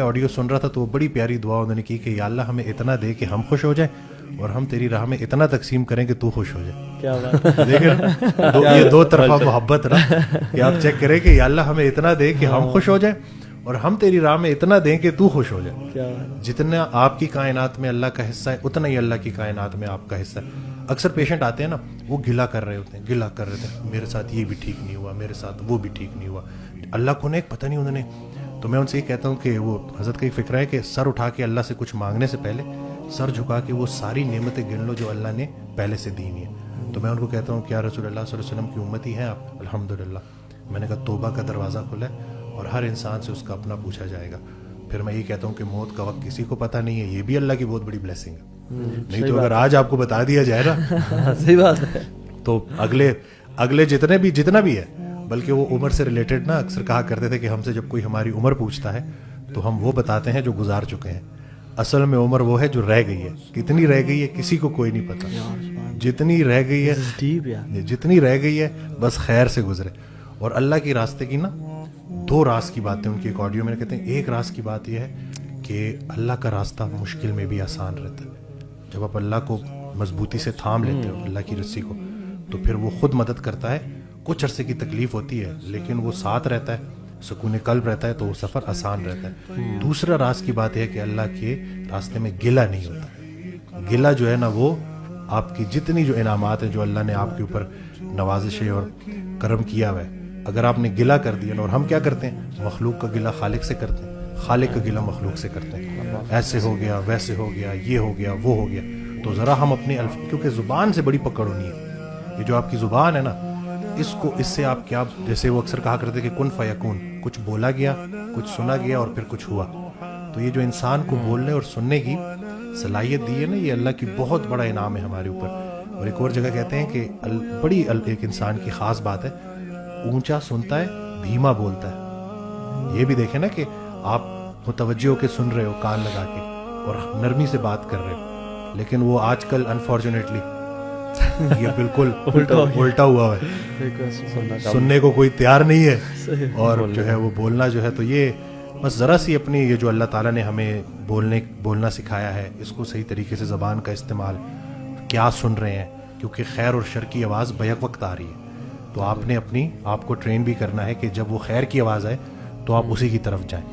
Audio سن رہا تھا تو وہ بڑی پیاری دعا انہوں نے کی کہ یا اللہ ہمیں اتنا دے کہ ہم خوش ہو جائیں اور ہم تیری راہ میں اتنا تقسیم کریں کہ تو خوش ہو جائے. کیا بات دیکھیں یہ دو طرفہ محبت نا کہ آپ چیک کریں کہ یا اللہ ہمیں اتنا دے کہ ہم خوش ہو جائیں اور ہم تیری راہ میں اتنا دیں کہ تو خوش ہو جائے. جتنا آپ کی کائنات میں اللہ کا حصہ ہے اتنا ہی اللہ کی کائنات میں آپ کا حصہ ہے. اکثر پیشنٹ آتے ہیں نا وہ گلا کر رہے ہوتے ہیں, گلا کر رہے تھے میرے ساتھ یہ بھی ٹھیک نہیں ہوا, میرے ساتھ وہ بھی ٹھیک نہیں ہوا, اللہ کو نے پتہ نہیں انہوں نے. تو میں ان سے یہ کہتا ہوں کہ وہ حضرت کا ایک فکر ہے کہ سر اٹھا کے اللہ سے کچھ مانگنے سے پہلے سر جھکا کے وہ ساری نعمتیں گن لو جو اللہ نے پہلے سے دی ہوئی ہیں. تو میں ان کو کہتا ہوں کہ یا رسول اللہ صلی اللہ علیہ وسلم کی امتی ہیں آپ, الحمدللہ. میں نے کہا توبہ کا دروازہ کھلا ہے اور ہر انسان سے اس کا اپنا پوچھا جائے گا. پھر میں یہ کہتا ہوں کہ موت کا وقت کسی کو پتہ نہیں ہے, یہ بھی اللہ کی بہت بڑی بلیسنگ ہے. نہیں تو اگر آج آپ کو بتا دیا جائے نا صحیح بات ہے تو اگلے جتنا بھی ہے, بلکہ وہ عمر سے ریلیٹڈ نا اکثر کہا کرتے تھے کہ ہم سے جب کوئی ہماری عمر پوچھتا ہے تو ہم وہ بتاتے ہیں جو گزار چکے ہیں. اصل میں عمر وہ ہے جو رہ گئی ہے. کتنی رہ گئی ہے کسی کو کوئی نہیں پتا. جتنی رہ گئی ہے بس خیر سے گزرے. اور اللہ کے راستے کی نا دو راز کی باتیں ان کی ایک آڈیو میں کہتے ہیں. ایک راز کی بات یہ ہے کہ اللہ کا راستہ مشکل میں بھی آسان رہتا ہے. جب آپ اللہ کو مضبوطی سے تھام لیتے ہو اللہ کی رسی کو تو پھر وہ خود مدد کرتا ہے. کچھ عرصے کی تکلیف ہوتی ہے لیکن وہ ساتھ رہتا ہے, سکون قلب رہتا ہے, تو وہ سفر آسان رہتا ہے. دوسرا راز کی بات ہے کہ اللہ کے راستے میں گلہ نہیں ہوتا. گلہ جو ہے نا وہ آپ کی جتنی جو انعامات ہیں جو اللہ نے آپ کے اوپر نوازشیں اور کرم کیا ہوا ہے, اگر آپ نے گلہ کر دیا نا, اور ہم کیا کرتے ہیں مخلوق کا گلہ خالق سے کرتے ہیں, خالق کا گلہ مخلوق سے کرتے ہیں. ایسے ہو گیا ویسے ہو گیا یہ ہو گیا وہ ہو گیا. تو ذرا ہم اپنے کیونکہ زبان سے بڑی پکڑ ہونی ہے. یہ جو آپ کی زبان ہے نا اس سے آپ کیا, جیسے وہ اکثر کہا کرتے کہ کن فیکون, کچھ بولا گیا کچھ سنا گیا اور پھر کچھ ہوا. تو یہ جو انسان کو بولنے اور سننے کی صلاحیت دی ہے نا, یہ اللہ کی بہت بڑا انعام ہے ہمارے اوپر. اور ایک اور جگہ کہتے ہیں کہ بڑی ایک انسان کی خاص بات ہے, اونچا سنتا ہے دھیما بولتا ہے. یہ بھی دیکھیں نا کہ آپ متوجہ ہو کے سن رہے ہو کان لگا کے اور نرمی سے بات کر رہے ہو, لیکن وہ آج کل انفارچونیٹلی یہ بالکل الٹا ہوا ہے. سننے کو کوئی تیار نہیں ہے اور جو ہے وہ بولنا جو ہے. تو یہ بس ذرا سی اپنی یہ جو اللہ تعالیٰ نے ہمیں بولنا سکھایا ہے اس کو صحیح طریقے سے زبان کا استعمال, کیا سن رہے ہیں, کیونکہ خیر اور شر کی آواز بیک وقت آ رہی ہے. تو آپ نے آپ کو ٹرین بھی کرنا ہے کہ جب وہ خیر کی آواز آئے تو آپ اسی کی طرف جائیں.